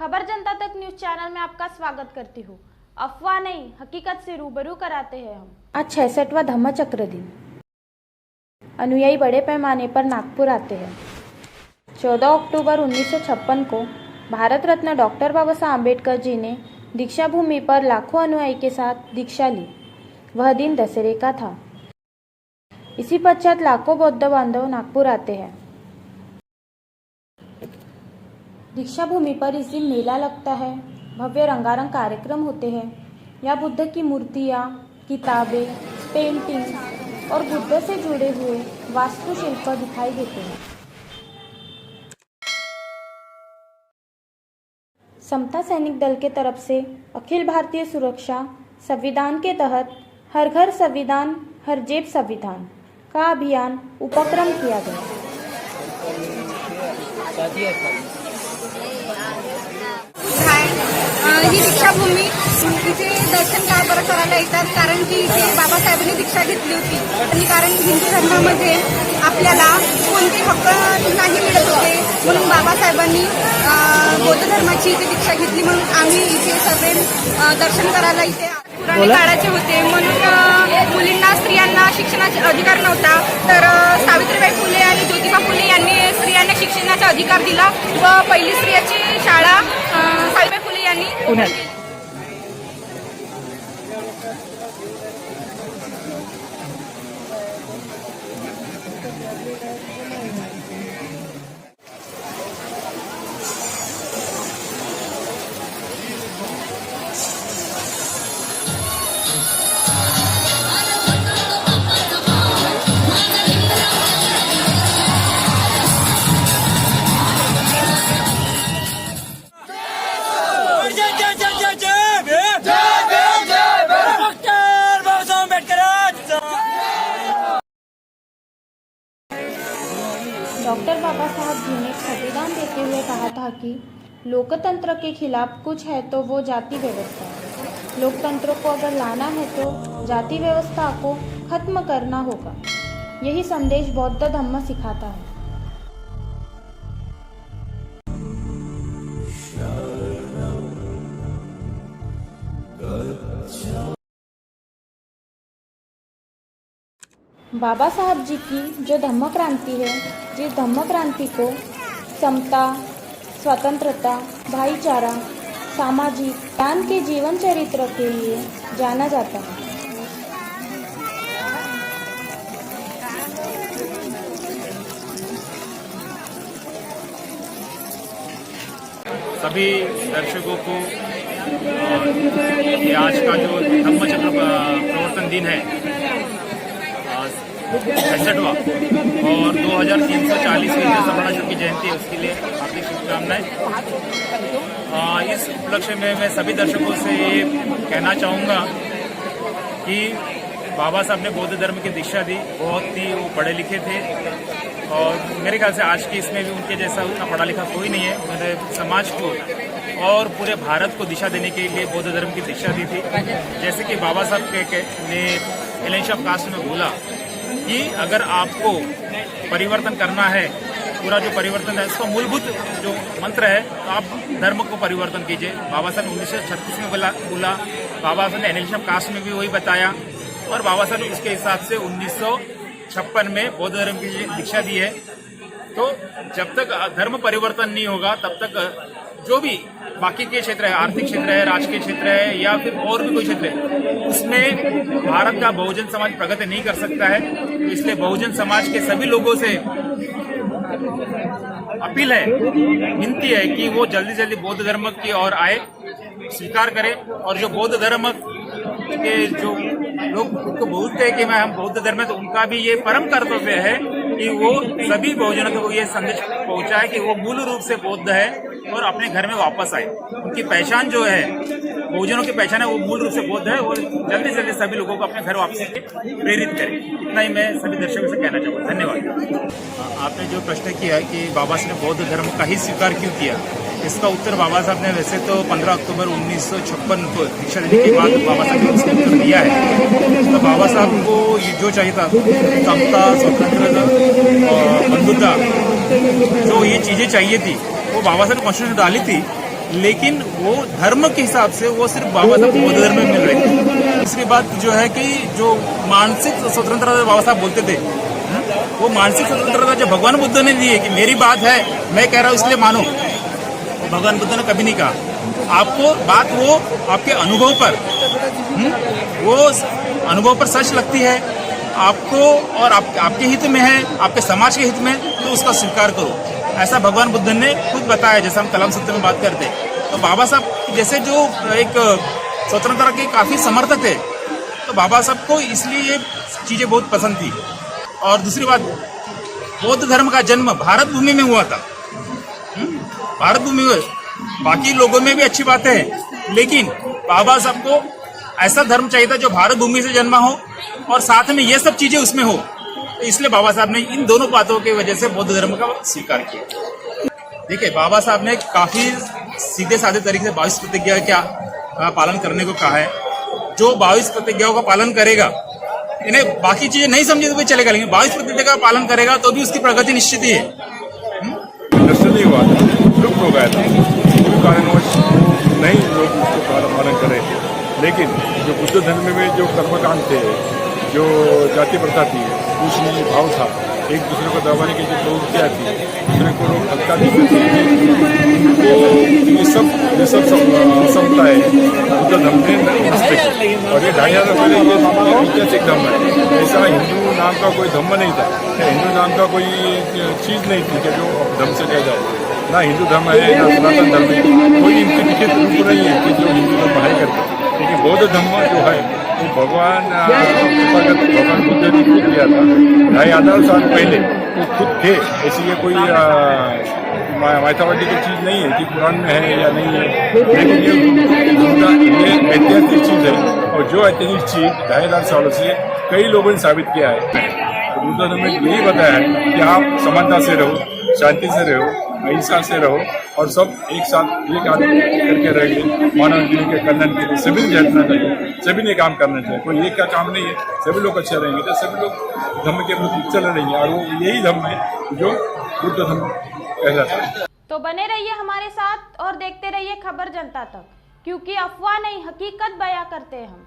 खबर जनता तक news channel में आपका स्वागत करती हूँ। अफवाह नहीं, हकीकत से रूबरू कराते हैं हम। आज 66वां धम्मचक्र दिन। अनुयायी बड़े पैमाने पर नागपुर आते हैं। 14 अक्टूबर 1956 को भारत रत्न डॉक्टर बाबा साहब आम्बेडकर जी ने दीक्षा भूमि पर लाखों अनुयायी के साथ दीक्षा ली। वह दिन दशहरे का था। इसी पश्चात लाखों बौद्ध बांधव नागपुर आते हैं। दीक्षा भूमि पर इस दिन मेला लगता है। भव्य रंगारंग कार्यक्रम होते हैं। यहाँ बुद्ध की मूर्तियाँ, किताबें, पेंटिंग और बुद्ध से जुड़े हुए वास्तुशिल्प दिखाई देते हैं। समता सैनिक दल के तरफ से अखिल भारतीय सुरक्षा संविधान के तहत हर घर संविधान हर जेब संविधान का अभियान उपक्रम किया गया। ही दीक्षाभूमी इथे दर्शन का बरं करायला येतात, कारण की इथे बाबासाहेबांनी दीक्षा घेतली होती आणि कारण हिंदू धर्मामध्ये आपल्याला कोणते हक्क नाही मिळत होते, म्हणून बाबासाहेबांनी बौद्ध धर्माची इथे दीक्षा घेतली, म्हणून आम्ही इथे सगळे दर्शन करायला इथे पुराणे काळाचे होते, म्हणून मुलींना स्त्रियांना शिक्षणाचा अधिकार नव्हता, तर सावित्रीबाई फुले आणि ज्योतिबा फुले यांनी स्त्रियांना शिक्षणाचा अधिकार दिला व पहिली स्त्रियाची शाळा सावित्रीबाई फुले यांनी पुण्यात डॉक्टर बाबा साहब जी ने संविधान देते हुए कहा था कि लोकतंत्र के खिलाफ कुछ है तो वो जाति व्यवस्था है। लोकतंत्र को अगर लाना है तो जाति व्यवस्था को खत्म करना होगा। यही संदेश बौद्ध धम्म सिखाता है। बाबा साहब जी की जो धम्म क्रांति है, जिस धम्म क्रांति को समता, स्वतंत्रता, भाईचारा, सामाजिक ज्ञान के जीवन चरित्र के लिए जाना जाता है। सभी दर्शकों को ये आज का जो धम्मचक्र प्रवर्तन दिन है 66वां और 2340वीं जो समणाचक्र की जयंती है, उसके लिए हार्दिक शुभकामनाएं। इस उपलक्ष्य में मैं सभी दर्शकों से ये कहना चाहूँगा कि बाबा साहब ने बौद्ध धर्म की दीक्षा दी। बहुत ही वो पढ़े लिखे थे और मेरे ख्याल से आज के इसमें भी उनके जैसा उतना पढ़ा लिखा कोई नहीं है। उन्होंने समाज को और पूरे भारत को दिशा देने के लिए बौद्ध धर्म की दीक्षा दी थी। जैसे कि बाबा साहब ने एलियन ऑफ कास्ट में बोला कि अगर आपको परिवर्तन करना है, पूरा जो परिवर्तन है उसका मूलभूत जो मंत्र है, तो आप धर्म को परिवर्तन कीजिए। बाबा साहब ने 1936 में बोला, बाबा साहब ने एलियन ऑफ कास्ट में भी वही बताया और बाबा साहब ने इसके हिसाब से 1956 में बौद्ध धर्म की दीक्षा दी है। तो जब तक धर्म परिवर्तन नहीं होगा तब तक जो भी बाकी के क्षेत्र है, आर्थिक क्षेत्र है, राजकीय क्षेत्र है या फिर और भी कोई क्षेत्र है, उसमें भारत का बहुजन समाज प्रगति नहीं कर सकता है। तो इसलिए बहुजन समाज के सभी लोगों से अपील है, विनती है कि वो जल्दी जल्दी बौद्ध धर्म की ओर आए, स्वीकार करें। और जो बौद्ध धर्म के जो लोग उनको बोलते हैं कि मैं हम बौद्ध धर्म है, तो उनका भी ये परम कर्तव्य है कि वो सभी बहुजनों को ये संदेश पहुंचाए कि वो मूल रूप से बौद्ध है और अपने घर में वापस आए। उनकी पहचान जो है, बहुजनों की पहचान है, वो मूल रूप से बौद्ध है और जल्दी जल्दी सभी लोगों को अपने घर वापसी के प्रेरित करें। इतना ही मैं सभी दर्शकों से कहना चाहूँगा। धन्यवाद। आपने जो प्रश्न किया कि बाबा साहब ने बौद्ध धर्म का ही स्वीकार क्यों किया, इसका उत्तर बाबा साहब ने वैसे तो 15 अक्टूबर 1956 को दीक्षा देने के बाद बाबा साहब ने उसका उत्तर दिया है। तो बाबा साहब को ये जो चाहिए था, समता, स्वतंत्रता और बंधुता, जो ये चीज़ें चाहिए थी वो बाबा साहब ने कॉन्स्टिट्यूशन डाली थी। लेकिन वो धर्म के हिसाब से वो सिर्फ बाबा साहब बौद्ध धर्म में मिल रहे थे। इसके बाद जो है कि जो मानसिक स्वतंत्रता बाबा साहब बोलते थे, वो मानसिक स्वतंत्रता जो भगवान बुद्ध ने दी है कि मेरी बात है, मैं कह रहा हूँ इसलिए मानो, भगवान बुद्ध ने कभी नहीं कहा। आपको बात वो आपके अनुभव पर, वो अनुभव पर सच लगती है आपको और आपके हित में है, आपके समाज के हित में, तो उसका स्वीकार करो। ऐसा भगवान बुद्ध ने खुद बताया, जैसे हम कलम सत्य में बात करते हैं। तो बाबा साहब जैसे जो एक स्वतंत्रता के काफी समर्थक थे, तो बाबा साहब को इसलिए ये चीजें बहुत पसंद थी। और दूसरी बात, बौद्ध धर्म का जन्म भारत भूमि में हुआ था। भारत भूमि में, बाकी लोगों में भी अच्छी बातें हैं, लेकिन बाबा साहब को ऐसा धर्म चाहिए था जो भारत भूमि से जन्मा हो और साथ में ये सब चीजें उसमें हो। तो इसलिए बाबा साहब ने इन दोनों बातों की वजह से बौद्ध धर्म का स्वीकार किया। देखिए, बाबा साहब ने काफी सीधे साधे तरीके से 22 प्रतिज्ञा का पालन करने को कहा है। जो 22 प्रतिज्ञाओं का पालन करेगा, इन्हें बाकी चीजें नहीं समझे तो भी चलेगा, लेकिन 22 प्रतिज्ञा का पालन करेगा तो भी उसकी प्रगति निश्चित ही है। नहीं हुआ था, लुप्त हो गया था, कोई कारणवश नहीं लोग उसको पालन कर रहे थे। लेकिन जो बुद्ध धर्म में जो कर्मकांड थे, जो जाति प्रथा थी, पूछनीय भाव था, एक दूसरे को दबाने की जो प्रवृत्तियाँ थी, दूसरे को लोग हल्का दिखते थे, तो ये सब समता है बुद्ध धर्म में नष्ट की। और ये 2500 पहले ये ऐतिहासिक धर्म है। ऐसा हिंदू नाम का कोई धर्म नहीं था, हिंदू नाम का कोई चीज़ नहीं थी कि जो धर्म से कह जाए। ना हिंदू धर्म है, ना सनातन धर्म है, कोई इनके लिखित रूप नहीं है कि जो हिंदू धर्म है करके। लेकिन बौद्ध धर्म जो है वो भगवान बुद्ध ने खुद किया था 2500 साल पहले। वो खुद थे, ऐसी ये कोई माइथोलॉजी की चीज़ नहीं है कि कुरान में है या नहीं है, लेकिन ये ऐतिहासिक चीज़ है। और जो ऐतिहासिक चीज़ 2500 सालों से कई लोगों ने साबित किया है। तो बुद्ध धर्म में यही बताया है कि आप समानता से रहो, शांति से रहो, अहिंसा से रहो और सब एक साथ एक आदमी करके रहेंगे। मानव जीवन के कल्याण के लिए सभी ने जतना चाहिए, सभी ने काम करना चाहिए। कोई एक का काम नहीं है, सभी लोग अच्छे रहेंगे तो सभी लोग धर्म के प्रति चल रहेंगे। और वो यही धर्म है जो बुद्ध धर्म कहलाता है। तो बने रहिए हमारे साथ और देखते रहिए खबर जनता तक, क्योंकि अफवाह नहीं, हकीकत बयां करते हैं हम।